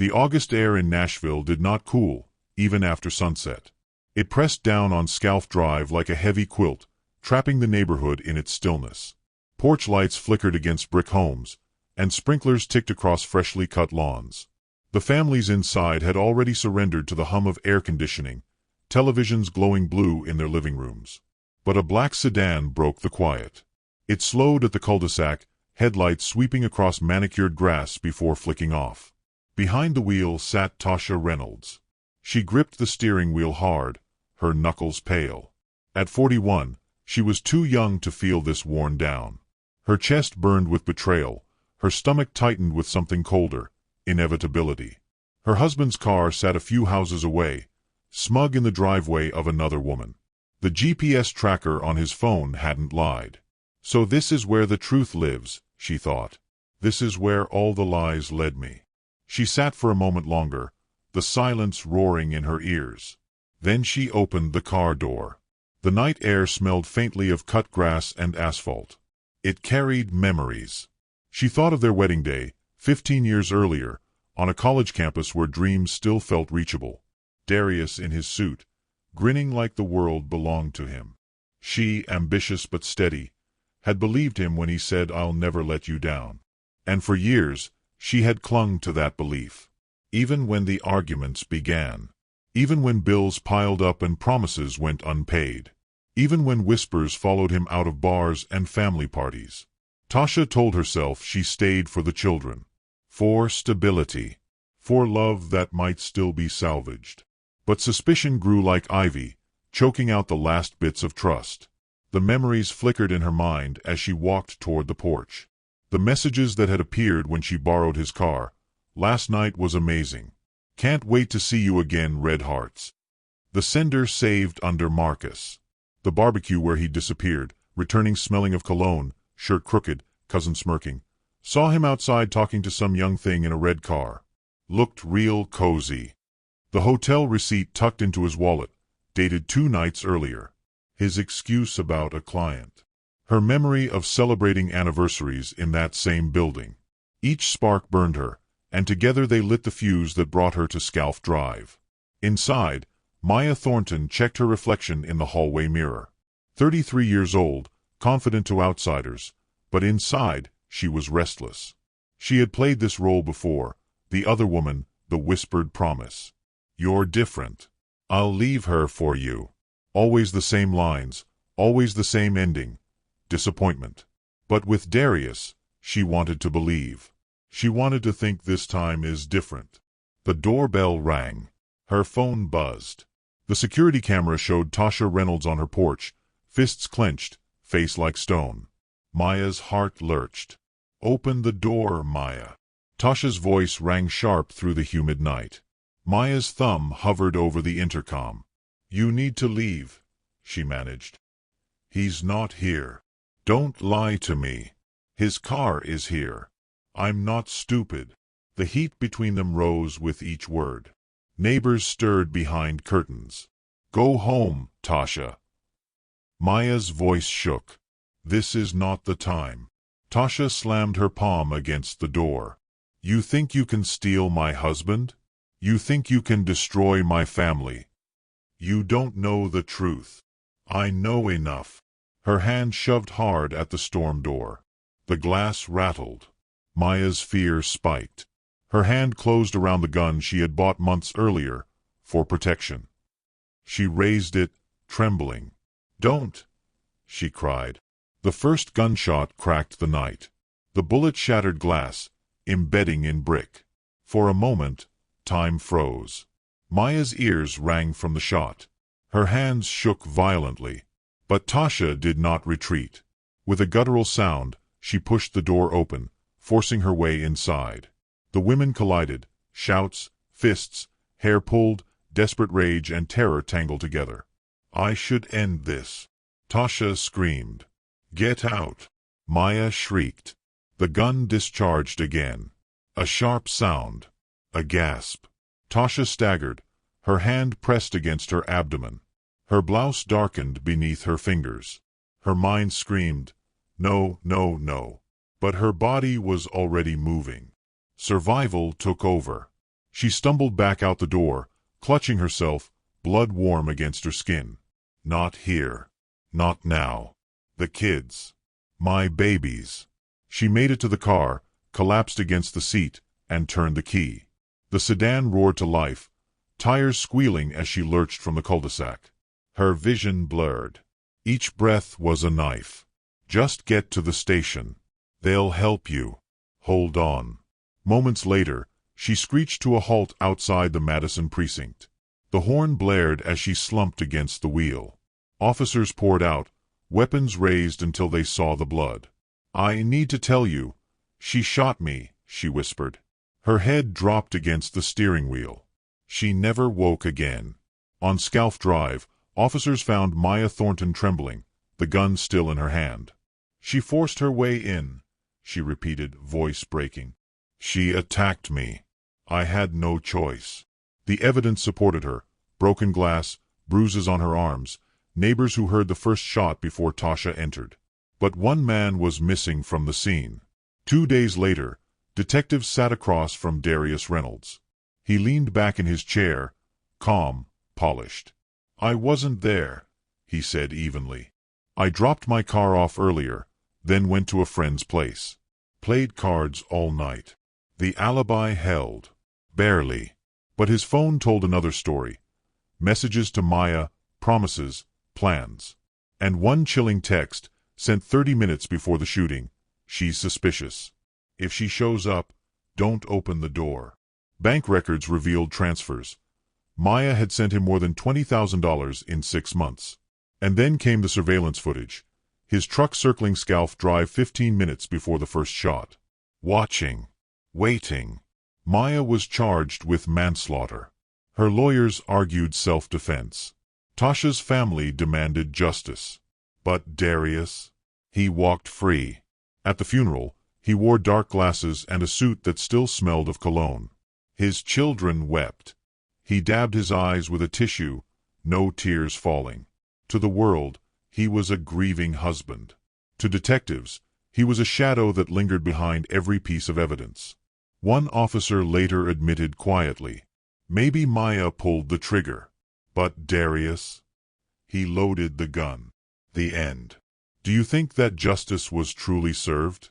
The August air in Nashville did not cool, even after sunset. It pressed down on Scalf Drive like a heavy quilt, trapping the neighborhood in its stillness. Porch lights flickered against brick homes, and sprinklers ticked across freshly cut lawns. The families inside had already surrendered to the hum of air conditioning, televisions glowing blue in their living rooms. But a black sedan broke the quiet. It slowed at the cul-de-sac, headlights sweeping across manicured grass before flicking off. Behind the wheel sat Tasha Reynolds. She gripped the steering wheel hard, her knuckles pale. At 41, she was too young to feel this worn down. Her chest burned with betrayal, her stomach tightened with something colder, inevitability. Her husband's car sat a few houses away, smug in the driveway of another woman. The GPS tracker on his phone hadn't lied. So this is where the truth lives, she thought. This is where all the lies led me. She sat for a moment longer, the silence roaring in her ears. Then she opened the car door. The night air smelled faintly of cut grass and asphalt. It carried memories. She thought of their wedding day, 15 years earlier, on a college campus where dreams still felt reachable. Darius in his suit, grinning like the world belonged to him. She, ambitious but steady, had believed him when he said, "I'll never let you down." And for years, she had clung to that belief. Even when the arguments began. Even when bills piled up and promises went unpaid. Even when whispers followed him out of bars and family parties. Tasha told herself she stayed for the children. For stability. For love that might still be salvaged. But suspicion grew like ivy, choking out the last bits of trust. The memories flickered in her mind as she walked toward the porch. The messages that had appeared when she borrowed his car. "Last night was amazing. Can't wait to see you again, red hearts." The sender saved under Marcus. The barbecue where he'd disappeared, returning smelling of cologne, shirt crooked, cousin smirking. Saw him outside talking to some young thing in a red car. Looked real cozy. The hotel receipt tucked into his wallet, dated 2 nights earlier. His excuse about a client. Her memory of celebrating anniversaries in that same building. Each spark burned her, and together they lit the fuse that brought her to Scalf Drive. Inside, Maya Thornton checked her reflection in the hallway mirror. 33 years old, confident to outsiders, but inside, she was restless. She had played this role before, the other woman, the whispered promise. "You're different. I'll leave her for you." Always the same lines, always the same ending. Disappointment. But with Darius, she wanted to believe. She wanted to think this time is different. The doorbell rang. Her phone buzzed. The security camera showed Tasha Reynolds on her porch, fists clenched, face like stone. Maya's heart lurched. "Open the door, Maya." Tasha's voice rang sharp through the humid night. Maya's thumb hovered over the intercom. "You need to leave," she managed. "He's not here. Don't lie to me. His car is here. I'm not stupid." The heat between them rose with each word. Neighbors stirred behind curtains. "Go home, Tasha." Maya's voice shook. "This is not the time." Tasha slammed her palm against the door. "You think you can steal my husband? You think you can destroy my family? You don't know the truth." "I know enough." Her hand shoved hard at the storm door. The glass rattled. Maya's fear spiked. Her hand closed around the gun she had bought months earlier, for protection. She raised it, trembling. "Don't!" she cried. The first gunshot cracked the night. The bullet shattered glass, embedding in brick. For a moment, time froze. Maya's ears rang from the shot. Her hands shook violently. But Tasha did not retreat. With a guttural sound, she pushed the door open, forcing her way inside. The women collided, shouts, fists, hair pulled, desperate rage and terror tangled together. "I should end this," Tasha screamed. "Get out!" Maya shrieked. The gun discharged again. A sharp sound. A gasp. Tasha staggered, her hand pressed against her abdomen. Her blouse darkened beneath her fingers. Her mind screamed, "No, no, no." But her body was already moving. Survival took over. She stumbled back out the door, clutching herself, blood warm against her skin. Not here. Not now. The kids. My babies. She made it to the car, collapsed against the seat, and turned the key. The sedan roared to life, tires squealing as she lurched from the cul-de-sac. Her vision blurred. Each breath was a knife. Just get to the station. They'll help you. Hold on. Moments later, she screeched to a halt outside the Madison precinct. The horn blared as she slumped against the wheel. Officers poured out, weapons raised until they saw the blood. I need to tell you. She shot me, she whispered. Her head dropped against the steering wheel. She never woke again. On Scalf Drive, officers found Maya Thornton trembling, the gun still in her hand. She forced her way in, she repeated, voice breaking. She attacked me. I had no choice. The evidence supported her: broken glass, bruises on her arms, neighbors who heard the first shot before Tasha entered. But one man was missing from the scene. 2 days later, detectives sat across from Tasha Reynolds. He leaned back in his chair, calm, polished. I wasn't there, he said evenly. I dropped my car off earlier, then went to a friend's place. Played cards all night. The alibi held. Barely. But his phone told another story. Messages to Maya, promises, plans. And one chilling text, sent 30 minutes before the shooting. She's suspicious. If she shows up, don't open the door. Bank records revealed transfers. Maya had sent him more than $20,000 in 6 months. And then came the surveillance footage. His truck circling Scalf Drive 15 minutes before the first shot. Watching. Waiting. Maya was charged with manslaughter. Her lawyers argued self-defense. Tasha's family demanded justice. But Darius? He walked free. At the funeral, he wore dark glasses and a suit that still smelled of cologne. His children wept. He dabbed his eyes with a tissue, no tears falling. To the world, he was a grieving husband. To detectives, he was a shadow that lingered behind every piece of evidence. One officer later admitted quietly, maybe Maya pulled the trigger. But Darius? He loaded the gun. The end. Do you think that justice was truly served?